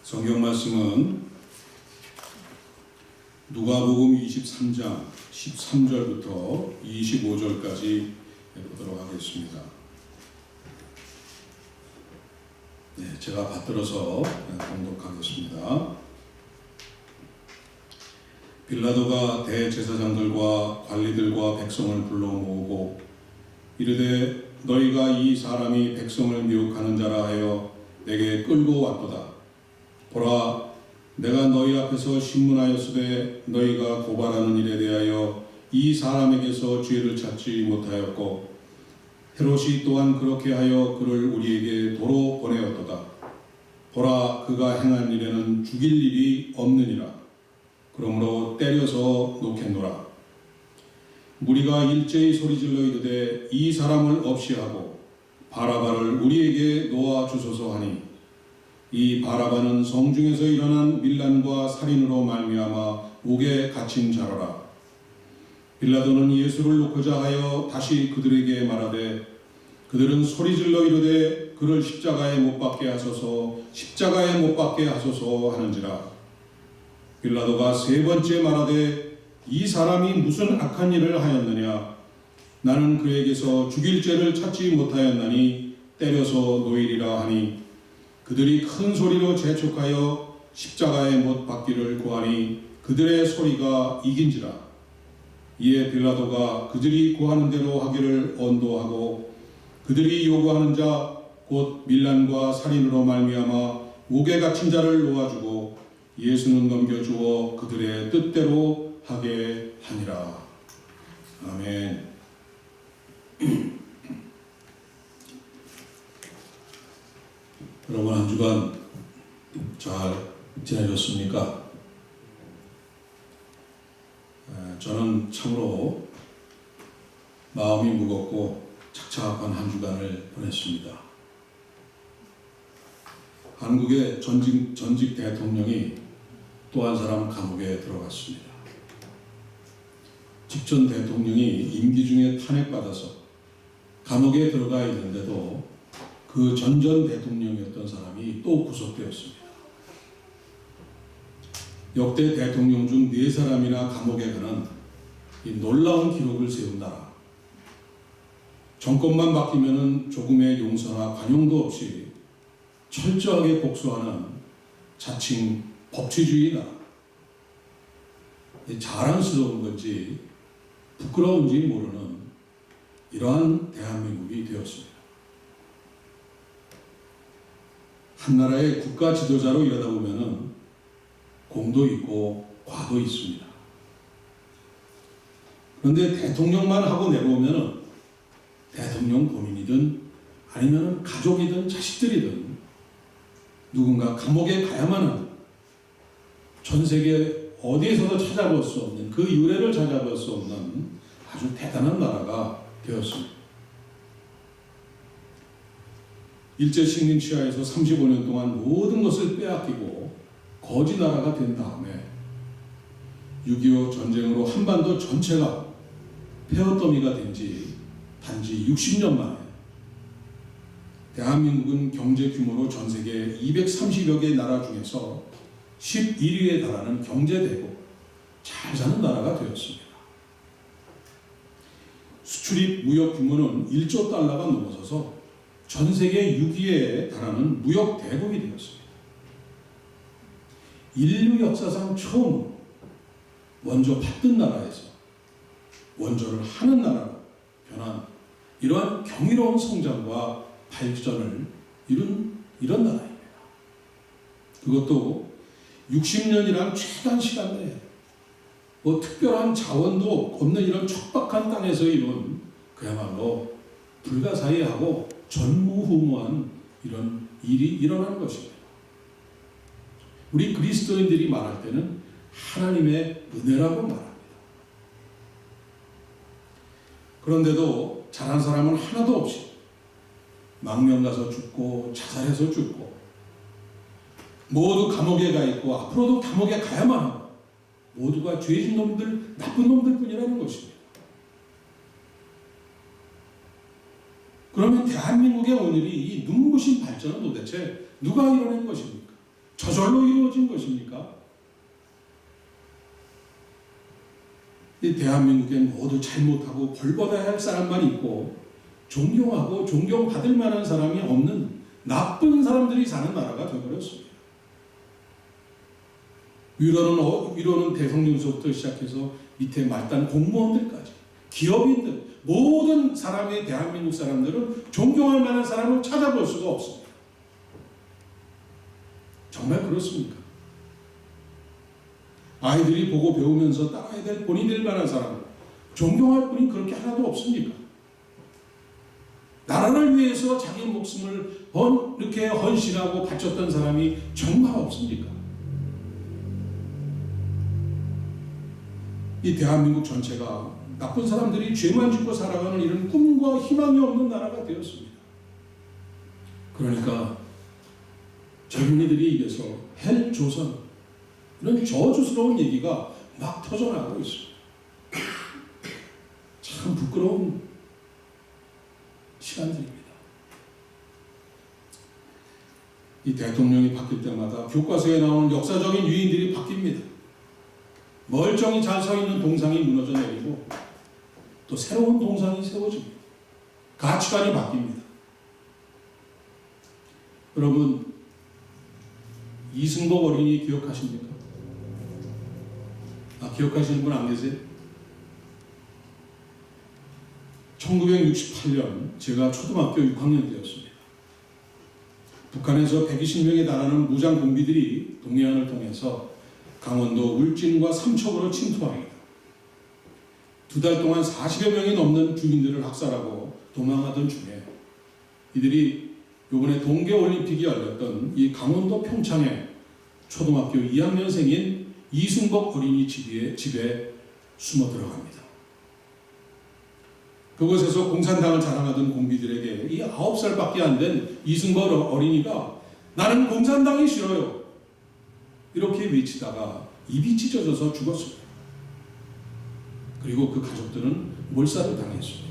성경 말씀은 누가복음 23장 13절부터 25절까지 보도록 하겠습니다. 제가 받들어서 봉독하겠습니다. 빌라도가 대제사장들과 관리들과 백성을 불러 모으고 이르되 너희가 이 사람이 백성을 미혹하는 자라 하여 내게 끌고 왔도다. 보라, 내가 너희 앞에서 신문하였으되 너희가 고발하는 일에 대하여 이 사람에게서 죄를 찾지 못하였고 헤롯이 또한 그렇게 하여 그를 우리에게 도로 보내었도다. 보라, 그가 행한 일에는 죽일 일이 없느니라. 그러므로 때려서 놓겠노라. 무리가 일제히 소리질러 이르되 이 사람을 없이 하고 바라바를 우리에게 놓아 주소서 하니 이 바라바는 성중에서 일어난 밀란과 살인으로 말미암아 옥에 갇힌 자로라. 빌라도는 예수를 놓고자 하여 다시 그들에게 말하되 그들은 소리질러 이르되 그를 십자가에 못 박게 하소서, 십자가에 못 박게 하소서 하는지라. 빌라도가 세 번째 말하되 이 사람이 무슨 악한 일을 하였느냐? 나는 그에게서 죽일 죄를 찾지 못하였나니 때려서 놓이리라 하니 그들이 큰 소리로 재촉하여 십자가에 못 박기를 구하니 그들의 소리가 이긴지라. 이에 빌라도가 그들이 구하는 대로 하기를 언도하고 그들이 요구하는 자 곧 밀란과 살인으로 말미암아 옥에 갇힌 자를 놓아주고 예수는 넘겨주어 그들의 뜻대로 하게 하니라. 아멘. 여러분 한 주간 잘 지내셨습니까? 저는 참으로 마음이 무겁고 착잡한 한 주간을 보냈습니다. 한국의 전직 대통령이 또 한 사람 감옥에 들어갔습니다. 직전 대통령이 임기 중에 탄핵받아서 감옥에 들어가 있는데도 그 전 대통령이었던 사람이 또 구속되었습니다. 역대 대통령 중 4사람이나 감옥에 가는 이 놀라운 기록을 세운 나라. 정권만 바뀌면 조금의 용서나 관용도 없이 철저하게 복수하는 자칭 법치주의 나라. 자랑스러운 건지 부끄러운지 모르는 이러한 대한민국이 되었습니다. 한 나라의 국가 지도자로 일하다 보면은 공도 있고 과도 있습니다. 그런데 대통령만 하고 내려오면은 대통령 본인이든 아니면 가족이든 자식들이든 누군가 감옥에 가야만 하는, 전 세계 어디에서도 찾아볼 수 없는, 그 유래를 찾아볼 수 없는 아주 대단한 나라가 되었습니다. 일제 식민 치하에서 35년 동안 모든 것을 빼앗기고 거지 나라가 된 다음에 6.25 전쟁으로 한반도 전체가 폐허더미가 된 지 단지 60년 만에 대한민국은 경제 규모로 전 세계 230여 개 나라 중에서 11위에 달하는 경제대국, 잘 사는 나라가 되었습니다. 수출입 무역 규모는 1조 달러가 넘어서서 전 세계 6위에 달하는 무역 대국이 되었습니다. 인류 역사상 처음 원조 받던 나라에서 원조를 하는 나라로 변한 이러한 경이로운 성장과 발전을 이룬 이런 나라입니다. 그것도 60년이란 최단 시간 내에 특별한 자원도 없는 이런 척박한 땅에서 이룬 그야말로 불가사의하고 전무후무한 이런 일이 일어나는 것입니다. 우리 그리스도인들이 말할 때는 하나님의 은혜라고 말합니다. 그런데도 잘한 사람은 하나도 없이 망명 가서 죽고 자살해서 죽고 모두 감옥에 가 있고 앞으로도 감옥에 가야만 하고 모두가 죄진 놈들, 나쁜 놈들 뿐이라는 것입니다. 그러면 대한민국의 오늘이 이 눈부신 발전은 도대체 누가 이뤄낸 것입니까? 저절로 이루어진 것입니까? 이 대한민국에 모두 잘못하고 벌받아야 할 사람만 있고 존경하고 존경받을 만한 사람이 없는 나쁜 사람들이 사는 나라가 되어버렸습니다. 위로는 대통령서부터 시작해서 밑에 말단 공무원들까지 기업인들 모든 사람의 대한민국 사람들은 존경할 만한 사람을 찾아볼 수가 없습니다. 정말 그렇습니까? 아이들이 보고 배우면서 따라야 될 본이 될 만한 사람, 존경할 분이 그렇게 하나도 없습니까? 나라를 위해서 자기 목숨을 이렇게 헌신하고 바쳤던 사람이 정말 없습니까? 이 대한민국 전체가 나쁜 사람들이 죄만 짓고 살아가는 이런 꿈과 희망이 없는 나라가 되었습니다. 그러니까 젊은이들이 입에서 헬조선 이런 저주스러운 얘기가 막 터져나가고 있습니다. 참 부끄러운 시간들입니다. 이 대통령이 바뀔 때마다 교과서에 나오는 역사적인 유인들이 바뀝니다. 멀쩡히 잘 서 있는 동상이 무너져 내리고 또 새로운 동상이 세워집니다. 가치관이 바뀝니다. 여러분, 이승복 어린이 기억하십니까? 기억하시는 분 안 계세요? 1968년 제가 초등학교 6학년 때였습니다. 북한에서 120명에 달하는 무장 공비들이 동해안을 통해서 강원도 울진과 삼척으로 침투합니다. 2달 동안 40여 명이 넘는 주민들을 학살하고 도망하던 중에 이들이 이번에 동계올림픽이 열렸던 이 강원도 평창에 초등학교 2학년생인 이승복 어린이 집에 숨어 들어갑니다. 그곳에서 공산당을 자랑하던 공비들에게 이 9살밖에 안 된 이승복 어린이가 나는 공산당이 싫어요 이렇게 외치다가 입이 찢어져서 죽었습니다. 그리고 그 가족들은 몰살을 당했습니다.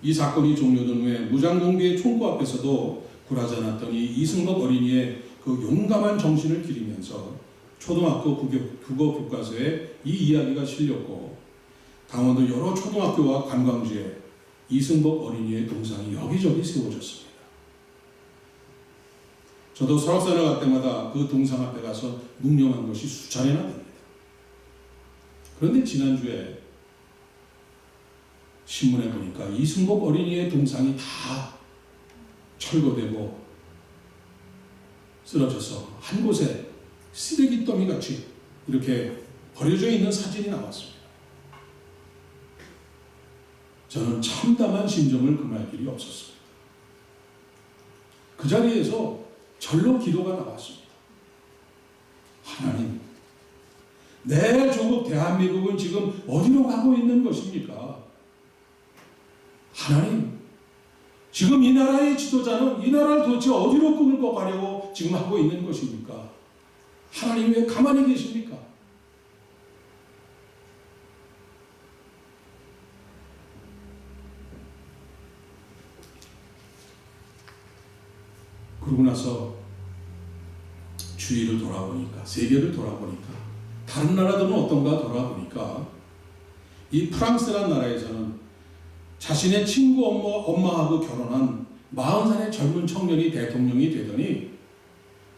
이 사건이 종료된 후에 무장공비의 총구 앞에서도 굴하지 않았던 이 이승복 어린이의 그 용감한 정신을 기리면서 초등학교 국어 교과서에 이 이야기가 실렸고 강원도 여러 초등학교와 관광지에 이승복 어린이의 동상이 여기저기 세워졌습니다. 저도 설악산을 갈 때마다 그 동상 앞에 가서 묵념한 것이 수차례나 됩니다. 그런데 지난주에 신문에 보니까 이승복 어린이의 동상이 다 철거되고 쓰러져서 한 곳에 쓰레기 더미 같이 이렇게 버려져 있는 사진이 나왔습니다. 저는 참담한 심정을 금할 길이 없었습니다. 그 자리에서 절로 기도가 나왔습니다. 하나님, 내 조국 대한민국은 지금 어디로 가고 있는 것입니까? 하나님, 지금 이 나라의 지도자는 이 나라를 도대체 어디로 끌고 가려고 지금 하고 있는 것입니까? 하나님 왜 가만히 계십니까? 그러고 나서 주위를 돌아보니까, 세계를 돌아보니까, 다른 나라들은 어떤가 돌아보니까 이 프랑스라는 나라에서는 자신의 친구 엄마하고 결혼한 40살의 젊은 청년이 대통령이 되더니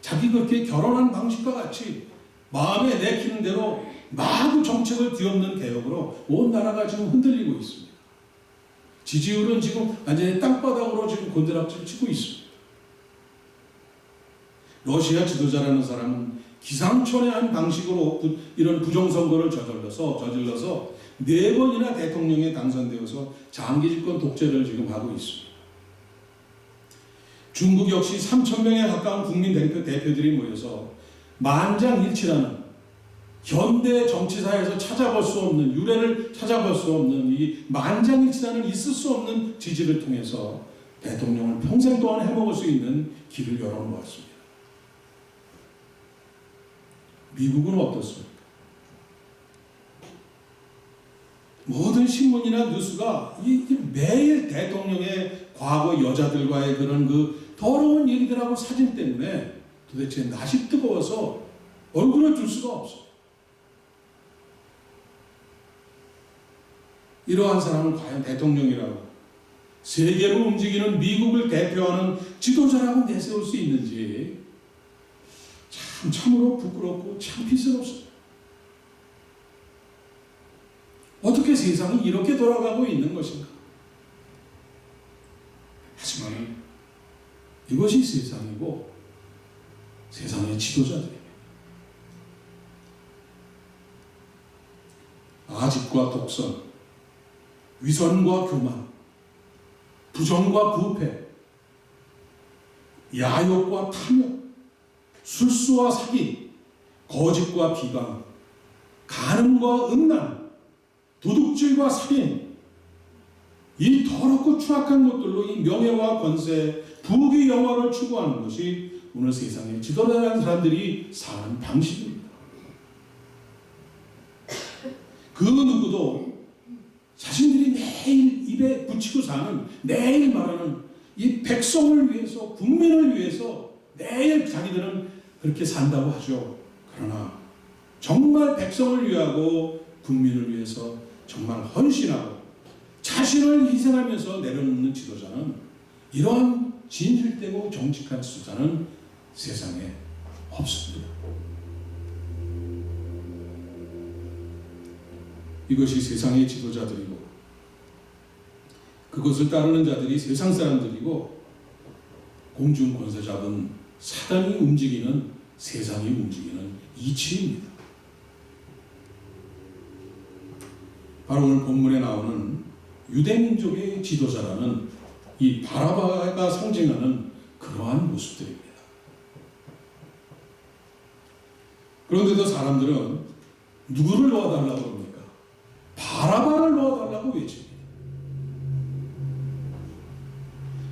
자기 그렇게 결혼한 방식과 같이 마음에 내키는 대로 마구 정책을 뒤엎는 개혁으로 온 나라가 지금 흔들리고 있습니다. 지지율은 지금 완전히 땅바닥으로 지금 곤드락질 치고 있습니다. 러시아 지도자라는 사람은 기상천외한 방식으로 이런 부정선거를 저질러서 4번이나 대통령에 당선되어서 장기 집권 독재를 지금 하고 있습니다. 중국 역시 3,000명에 가까운 국민 대표들이 모여서 만장일치라는 현대 정치사에서 찾아볼 수 없는, 유례를 찾아볼 수 없는 이 만장일치라는 있을 수 없는 지지를 통해서 대통령을 평생 동안 해먹을 수 있는 길을 열어놓았습니다. 미국은 어떻습니까? 모든 신문이나 뉴스가 매일 대통령의 과거 여자들과의 그런 그 더러운 얘기들하고 사진 때문에 도대체 낯이 뜨거워서 얼굴을 들 수가 없어. 이러한 사람은 과연 대통령이라고, 세계로 움직이는 미국을 대표하는 지도자라고 내세울 수 있는지 참으로 부끄럽고 창피스럽습니다. 어떻게 세상이 이렇게 돌아가고 있는 것인가? 하지만 이것이 세상이고 세상의 지도자들입니다. 아집과 독선, 위선과 교만, 부정과 부패, 야욕과 탐욕, 술수와 사기, 거짓과 비방, 간음과 음란, 도둑질과 살인, 이 더럽고 추악한 것들로 이 명예와 권세, 부귀 영화를 추구하는 것이 오늘 세상에 지도자라는 사람들이 사는 방식입니다. 그 누구도 자신들이 매일 입에 붙이고 사는, 매일 말하는 이 백성을 위해서, 국민을 위해서 매일 자기들은 그렇게 산다고 하죠. 그러나 정말 백성을 위하고 국민을 위해서 정말 헌신하고 자신을 희생하면서 내려놓는 지도자는, 이러한 진실되고 정직한 지도자는 세상에 없습니다. 이것이 세상의 지도자들이고, 그것을 따르는 자들이 세상 사람들이고, 공중 권세 잡은 사단이 움직이는, 세상이 움직이는 이치입니다. 바로 오늘 본문에 나오는 유대민족의 지도자라는 이 바라바가 상징하는 그러한 모습들입니다. 그런데도 사람들은 누구를 놓아달라고 합니까? 바라바를 놓아달라고 외칩니다.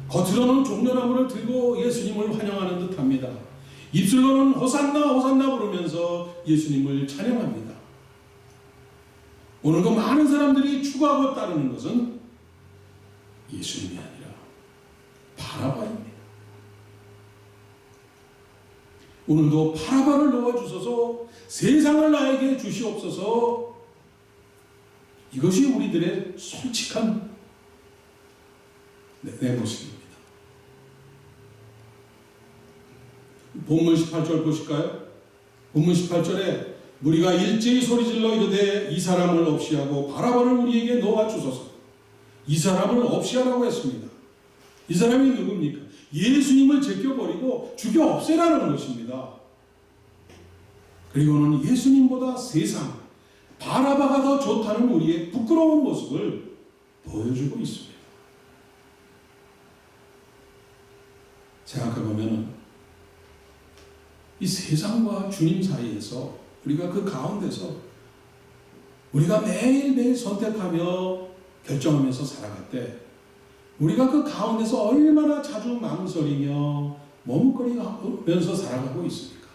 겉으로는 종려나무를 들고 예수님을 환영하는 듯합니다. 입술로는 호산나 호산나 부르면서 예수님을 찬양합니다. 오늘도 많은 사람들이 추구하고 따르는 것은 예수님이 아니라 바라바입니다. 오늘도 바라바를 놓아주소서, 세상을 나에게 주시옵소서, 이것이 우리들의 솔직한 내 모습입니다. 본문 18절 보실까요? 본문 18절에 무리가 일제히 소리질러 이르되 이 사람을 없이하고 바라바를 우리에게 놓아주소서. 이 사람을 없이하라고 했습니다. 이 사람이 누굽니까? 예수님을 제껴버리고 죽여 없애라는 것입니다. 그리고는 예수님보다 세상, 바라바가 더 좋다는 우리의 부끄러운 모습을 보여주고 있습니다. 생각해보면 이 세상과 주님 사이에서, 우리가 그 가운데서 우리가 매일매일 선택하며 결정하면서 살아갈 때, 우리가 그 가운데서 얼마나 자주 망설이며 머뭇거리면서 살아가고 있습니까?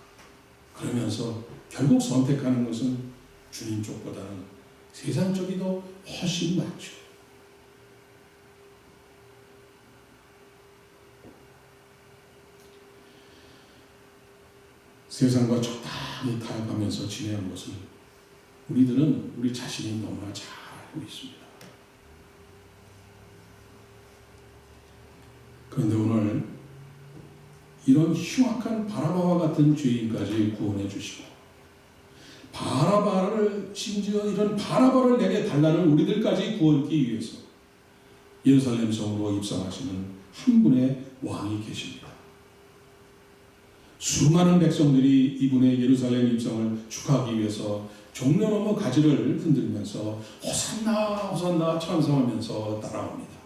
그러면서 결국 선택하는 것은 주님 쪽보다는 세상 쪽이 더 훨씬 많죠. 세상과 적당히 타협하면서 지내는 것을 우리들은 우리 자신이 너무나 잘 알고 있습니다. 그런데 오늘 이런 흉악한 바라바와 같은 죄인까지 구원해 주시고, 바라바를, 심지어 이런 바라바를 내게 달라는 우리들까지 구원하기 위해서 예루살렘 성으로 입성하시는 한 분의 왕이 계십니다. 수많은 백성들이 이분의 예루살렘 입성을 축하하기 위해서 종려 넘어 가지를 흔들면서 호산나 호산나 찬송하면서 따라옵니다.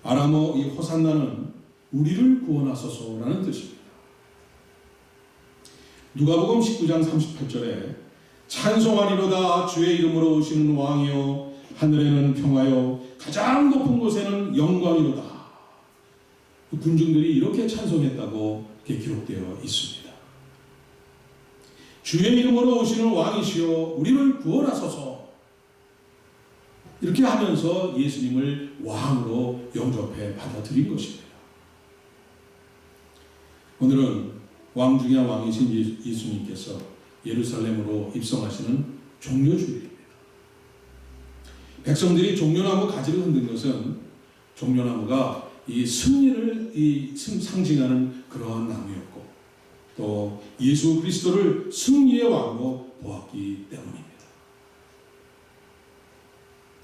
아람어 이 호산나는 우리를 구원하소서라는 뜻입니다. 누가복음 19장 38절에 찬송하리로다 주의 이름으로 오시는 왕이요 하늘에는 평화요 가장 높은 곳에는 영광이로다. 군중들이 이렇게 찬송했다고 이렇게 기록되어 있습니다. 주의 이름으로 오시는 왕이시여 우리를 구원하소서. 이렇게 하면서 예수님을 왕으로 영접해 받아들인 것입니다. 오늘은 왕 중에 왕이신 예수님께서 예루살렘으로 입성하시는 종려주일입니다. 백성들이 종려나무 가지를 흔든 것은 종려나무가 이 승리를 상징하는 그러한 나무였고 또 예수 그리스도를 승리의 왕으로 보았기 때문입니다.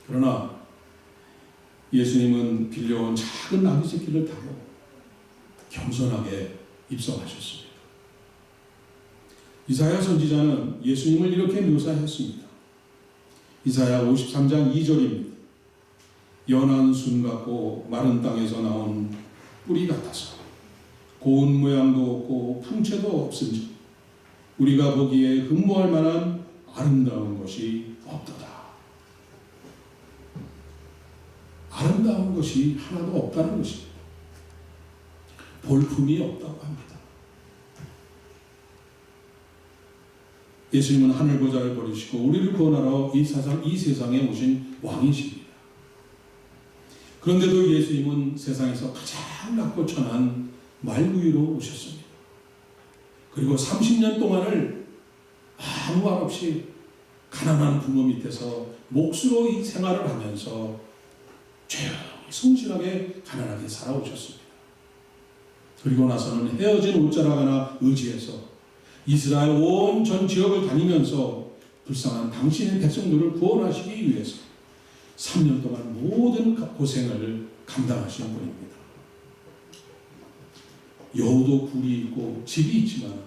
그러나 예수님은 빌려온 작은 나귀 새끼를 타고 겸손하게 입성하셨습니다. 이사야 선지자는 예수님을 이렇게 묘사했습니다. 이사야 53장 2절입니다. 연한 순 같고 마른 땅에서 나온 뿌리 같아서 고운 모양도 없고 풍채도 없은지 우리가 보기에 흠모할 만한 아름다운 것이 없도다. 아름다운 것이 하나도 없다는 것입니다. 볼품이 없다고 합니다. 예수님은 하늘 보좌를 버리시고 우리를 구원하러 이 세상에 오신 왕이십니다. 그런데도 예수님은 세상에서 가장 낮고 천한 말구유로 오셨습니다. 그리고 30년 동안을 아무 말 없이 가난한 부모 밑에서 몫으로 이 생활을 하면서 조용히 성실하게 가난하게 살아오셨습니다. 그리고 나서는 헤어진 옷자락 하나 의지해서 이스라엘 온 전 지역을 다니면서 불쌍한 당신의 백성들을 구원하시기 위해서 3년 동안 모든 고생을 감당하신 분입니다. 여우도 굴이 있고 집이 있지만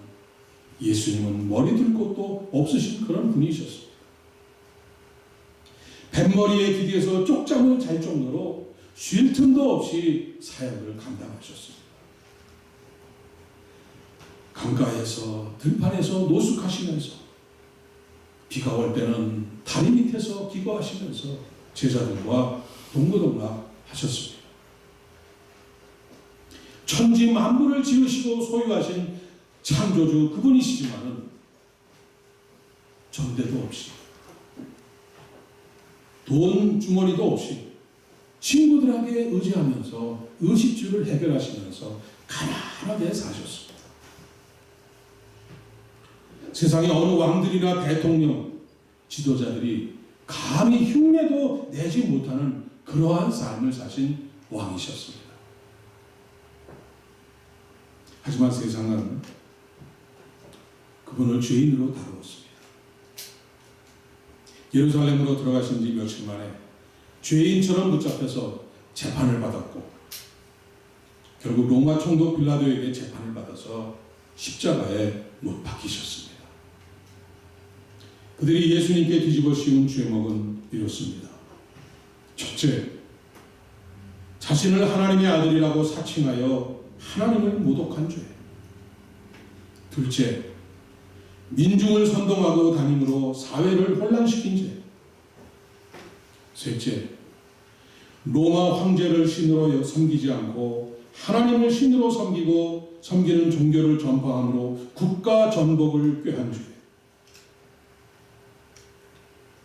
예수님은 머리 들 곳도 없으신 그런 분이셨습니다. 뱃머리에 기대서 쪽잠을 잘 정도로 쉴 틈도 없이 사역을 감당하셨습니다. 강가에서 들판에서 노숙하시면서 비가 올 때는 다리 밑에서 기거하시면서 제자들과 동고동락 하셨습니다. 천지 만물을 지으시고 소유하신 창조주 그분이시지만은 전대도 없이 돈 주머니도 없이 친구들에게 의지하면서 의식주를 해결하시면서 가난하게 사셨습니다. 세상의 어느 왕들이나 대통령, 지도자들이 감히 흉내도 내지 못하는 그러한 삶을 사신 왕이셨습니다. 하지만 세상은 그분을 죄인으로 다루었습니다. 예루살렘으로 들어가신 지 며칠 만에 죄인처럼 붙잡혀서 재판을 받았고 결국 로마 총독 빌라도에게 재판을 받아서 십자가에 못 박히셨습니다. 그들이 예수님께 뒤집어 씌운 죄목은 이렇습니다. 첫째, 자신을 하나님의 아들이라고 사칭하여 하나님을 모독한 죄. 둘째, 민중을 선동하고 다님으로 사회를 혼란시킨 죄. 셋째, 로마 황제를 신으로 섬기지 않고 하나님을 신으로 섬기고 섬기는 종교를 전파함으로 국가 전복을 꾀한 죄.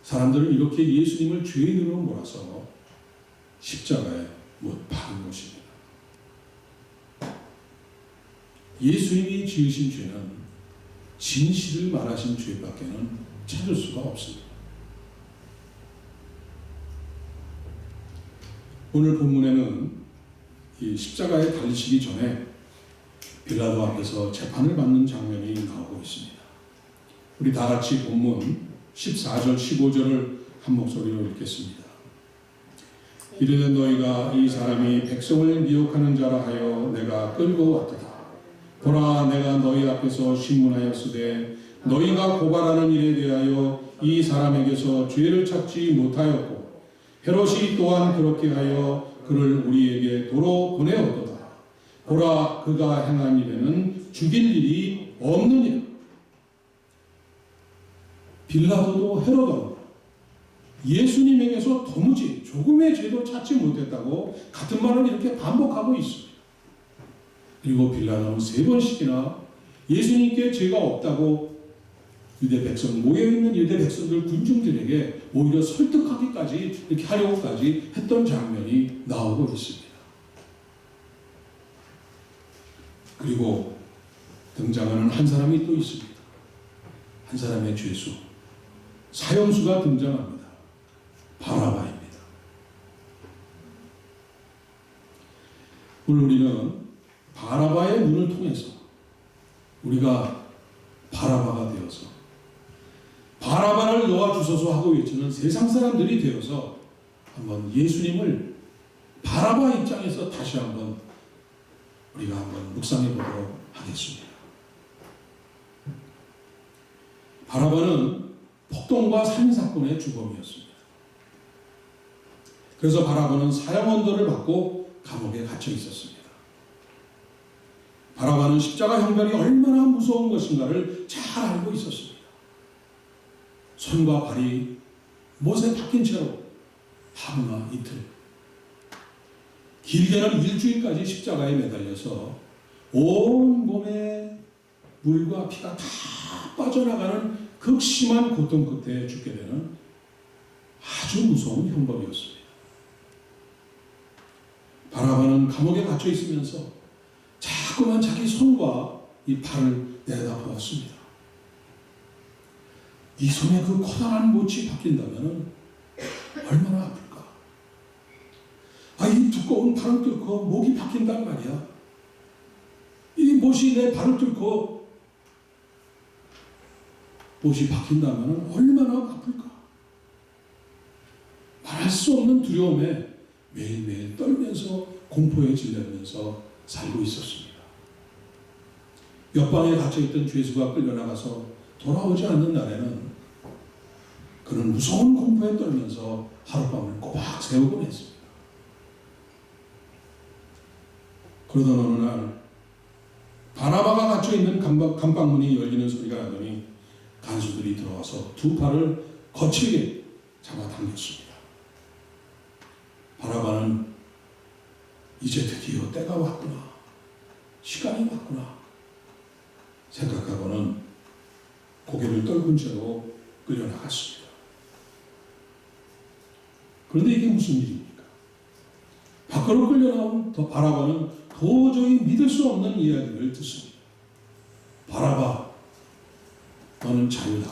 사람들은 이렇게 예수님을 죄인으로 몰아서 십자가에 못 박은 것입니다. 예수님이 지으신 죄는 진실을 말하신 죄밖에는 찾을 수가 없습니다. 오늘 본문에는 이 십자가에 달리시기 전에 빌라도 앞에서 재판을 받는 장면이 나오고 있습니다. 우리 다 같이 본문 14절 15절을 한 목소리로 읽겠습니다. 이르되 너희가 이 사람이 백성을 미혹하는 자라 하여 내가 끌고 왔도다. 보라, 내가 너희 앞에서 신문하였으되 너희가 고발하는 일에 대하여 이 사람에게서 죄를 찾지 못하였고 헤롯이 또한 그렇게 하여 그를 우리에게 도로 보내었도다. 보라, 그가 행한 일에는 죽일 일이 없느니라. 빌라도도 헤롯도 예수님에게서 도무지 조금의 죄도 찾지 못했다고 같은 말을 이렇게 반복하고 있습니다. 그리고 빌라도는 3번씩이나 예수님께 죄가 없다고 유대 백성, 모여있는 유대 백성들 군중들에게 오히려 설득하기까지 이렇게 하려고까지 했던 장면이 나오고 있습니다. 그리고 등장하는 한 사람이 또 있습니다. 한 사람의 죄수, 사형수가 등장합니다. 바라바입니다. 오늘 우리는 바라바의 눈을 통해서 우리가 바라바가 되어서 바라바를 놓아주소서 하고 외치는 세상 사람들이 되어서 한번 예수님을 바라바 입장에서 다시 한번 우리가 한번 묵상해 보도록 하겠습니다. 바라바는 폭동과 살인사건의 주범이었습니다. 그래서 바라바는 사형 언도를 받고 감옥에 갇혀 있었습니다. 바라바는 십자가 형벌이 얼마나 무서운 것인가를 잘 알고 있었습니다. 손과 발이 못에 박힌 채로 하루나 이틀, 길게는 일주일까지 십자가에 매달려서 온 몸에 물과 피가 다 빠져나가는 극심한 고통 끝에 죽게 되는 아주 무서운 형벌이었습니다. 바라바는 감옥에 갇혀 있으면서 자꾸만 자기 손과 이 발을 내다보았습니다. 이 손에 그 커다란 못이 박힌다면 얼마나 아플까? 이 두꺼운 발을 뚫고 목이 박힌단 말이야. 이 못이 내 발을 뚫고 못이 박힌다면 얼마나 아플까? 말할 수 없는 두려움에 매일매일 떨면서 공포에 질려면서 살고 있었습니다. 옆방에 갇혀있던 죄수가 끌려나가서 돌아오지 않는 날에는 그는 무서운 공포에 떨면서 하룻밤을 꼬박 새우곤 했습니다. 그러던 어느 날 바라바가 갇혀있는 감방문이 열리는 소리가 나더니 간수들이 들어와서 두 팔을 거칠게 잡아당겼습니다. 바라바는 이제 드디어 때가 왔구나, 시간이 왔구나 생각하고는 고개를 떨군 채로 끌려나갔습니다. 그런데 이게 무슨 일입니까? 밖으로 끌려나온 바라바는 도저히 믿을 수 없는 이야기를 듣습니다. 바라바, 너는 자유다.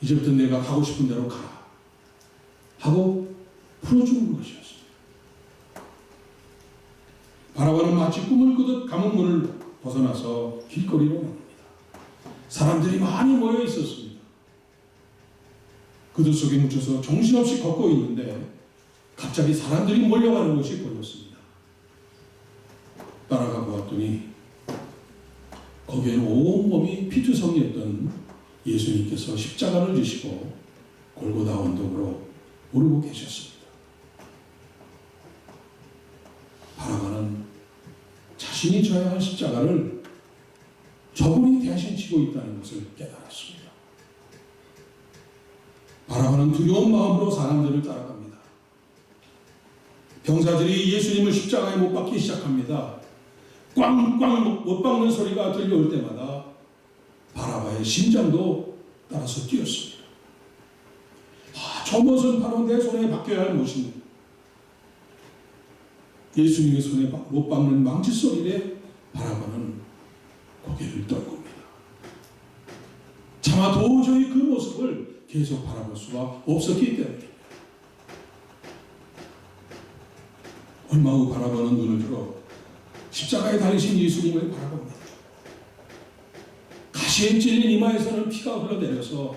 이제부터 내가 가고 싶은 대로 가라 하고 풀어주는 것이었습니다. 바라바는 마치 꿈을 꾸듯 감옥문을 벗어나서 길거리로 나옵니다. 사람들이 많이 모여 있었습니다. 그들 속에 묻혀서 정신없이 걷고 있는데 갑자기 사람들이 몰려가는 것이 보였습니다. 따라가 보았더니 거기에는 온몸이 피투성이었던 예수님께서 십자가를 지시고 골고다 언덕으로 오르고 계셨습니다. 바라바는 자신이 져야 할 십자가를 저분이 대신 지고 있다는 것을 깨달았습니다. 바라바는 두려운 마음으로 사람들을 따라갑니다. 병사들이 예수님을 십자가에 못 박기 시작합니다. 꽝꽝 못 박는 소리가 들려올 때마다 바라바의 심장도 따라서 뛰었습니다. 저 못은 바로 내 손에 박혀야 할 못입니다. 예수님의 손에 못 박는 망치 소리에 바라바는 고개를 떨굽니다. 차마 도저히 그 모습을 계속 바라볼 수가 없었기 때문입니다. 얼마 후 바라바는 눈을 들어 십자가에 달리신 예수님을 바라봅니다. 가시에 찔린 이마에서는 피가 흘러내려서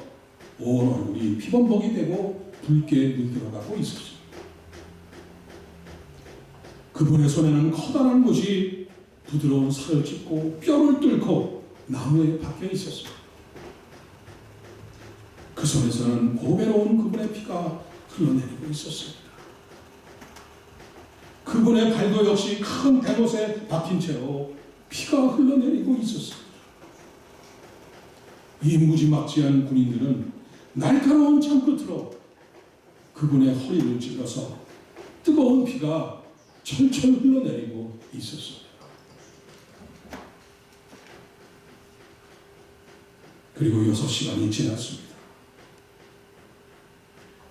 온 얼굴이 피범벅이 되고 붉게 물들어가고 있었습니다. 그분의 손에는 커다란 못이 부드러운 살을 찢고 뼈를 뚫고 나무에 박혀 있었습니다. 그 손에서는 보배로운 그분의 피가 흘러내리고 있었습니다. 그분의 발도 역시 큰 대못에 박힌 채로 피가 흘러내리고 있었습니다. 이 무지막지한 군인들은 날카로운 창끝으로 그분의 허리를 찔러서 뜨거운 피가 철철 흘러내리고 있었습니다. 그리고 6시간이 지났습니다.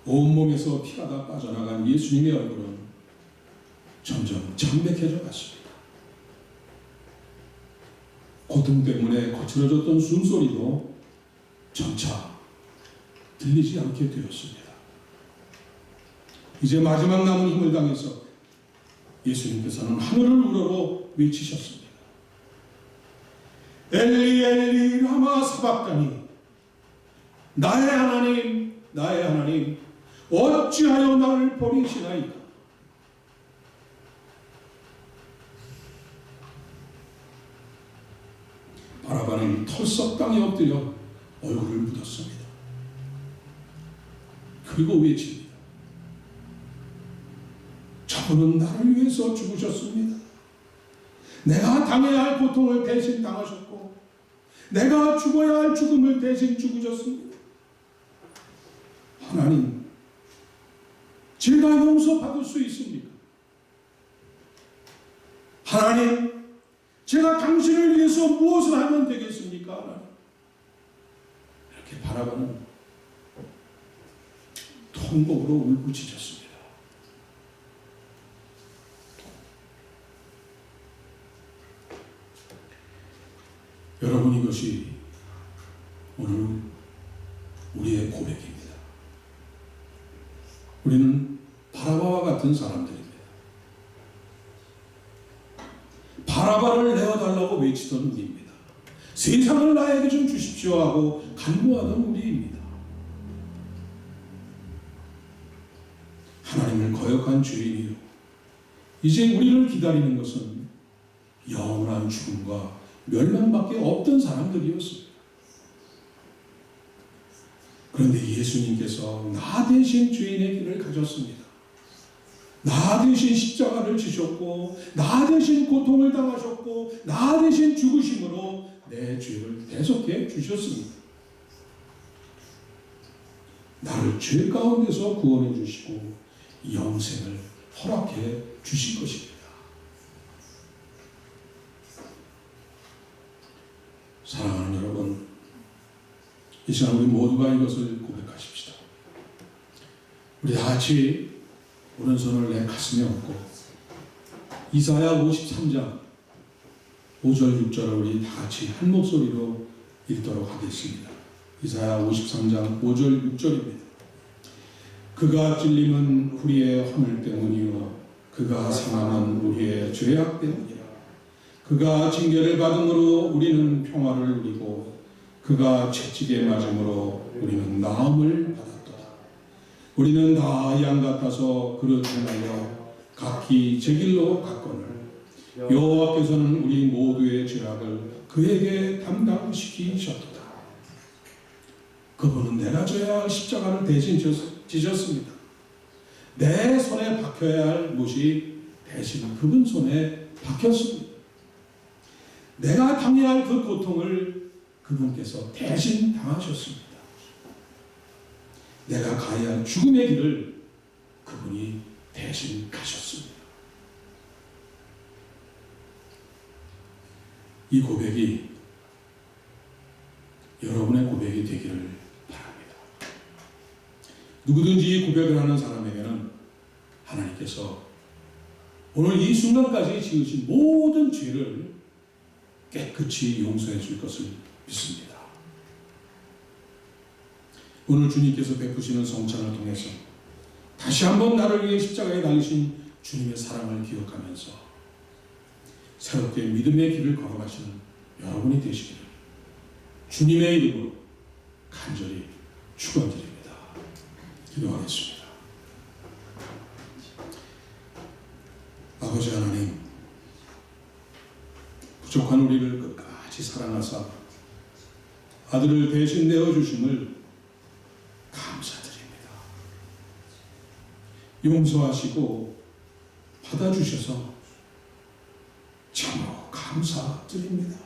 온몸에서 피가 다 빠져나간 예수님의 얼굴은 점점 창백해져 갔습니다. 고통 때문에 거칠어졌던 숨소리도 점차 들리지 않게 되었습니다. 이제 마지막 남은 힘을 당해서 예수님께서는 하늘을 우러러 외치셨습니다. 엘리 엘리 라마 사박다니, 나의 하나님 나의 하나님 어찌하여 나를 버리시나이까. 바라바는 털썩 땅에 엎드려 얼굴을 묻었습니다. 그리고 외칩니다. 저분은 나를 위해서 죽으셨습니다. 내가 당해야 할 고통을 대신 당하셨고 내가 죽어야 할 죽음을 대신 죽으셨습니다. 하나님, 제가 용서받을 수 있습니까? 하나님, 제가 당신을 위해서 무엇을 하면 되겠습니까? 하나님. 이렇게 바라보는 통곡으로 울부짖었습니다. 여러분, 이것이 오늘 우리의 고백입니다. 우리는 바라바와 같은 사람들입니다. 바라바를 내어달라고 외치던 우리입니다. 세상을 나에게 좀 주십시오 하고 간구하던 우리입니다. 하나님을 거역한 죄인이요, 이제 우리를 기다리는 것은 영원한 죽음과 멸망밖에 없던 사람들이었습니다. 그런데 예수님께서 나 대신 죄인의 길을 가졌습니다. 나 대신 십자가를 지셨고 나 대신 고통을 당하셨고 나 대신 죽으심으로 내 죄를 대속해 주셨습니다. 나를 죄 가운데서 구원해 주시고 영생을 허락해 주신 것입니다. 사랑하는 여러분, 이 시간 우리 모두가 이것을 고백하십시다. 우리 다 같이 오른손을 내 가슴에 얹고 이사야 53장 5절 6절을 우리 다 같이 한 목소리로 읽도록 하겠습니다. 이사야 53장 5절 6절입니다. 그가 찔림은 우리의 허물 때문이요 그가 상함은 우리의 죄악 때문이라. 그가 징계를 받음으로 우리는 평화를 누리고 그가 채찍에 맞음으로 우리는 나음을 받았도다. 우리는 다 양 같아서 그릇 행하여 각기 제 길로 갔거늘 여호와께서는 우리 모두의 죄악을 그에게 담당시키셨도다. 그분은 내가 져야 할 십자가를 대신 지셨습니다. 내 손에 박혀야 할 못이 대신 그분 손에 박혔습니다. 내가 당해야 할 그 고통을 그분께서 대신 당하셨습니다. 내가 가야 할 죽음의 길을 그분이 대신 가셨습니다. 이 고백이 여러분의 고백이 되기를 바랍니다. 누구든지 이 고백을 하는 사람에게는 하나님께서 오늘 이 순간까지 지으신 모든 죄를 깨끗이 용서해 줄 것을 믿습니다. 오늘 주님께서 베푸시는 성찬을 통해서 다시 한번 나를 위해 십자가에 달리신 주님의 사랑을 기억하면서 새롭게 믿음의 길을 걸어가시는 여러분이 되시기를 주님의 이름으로 간절히 축원드립니다. 기도하겠습니다. 아버지 하나님, 부족한 우리를 끝까지 사랑하사 아들을 대신 내어주심을 감사드립니다. 용서하시고 받아주셔서 참으로 감사드립니다.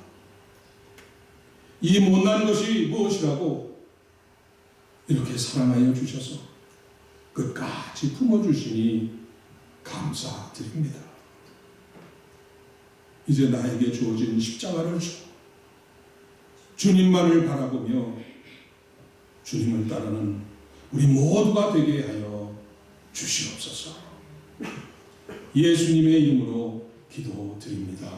이 못난 것이 무엇이라고 이렇게 사랑하여 주셔서 끝까지 품어주시니 감사드립니다. 이제 나에게 주어진 십자가를 주고 주님만을 바라보며 주님을 따르는 우리 모두가 되게 하여 주시옵소서. 예수님의 이름으로 기도드립니다.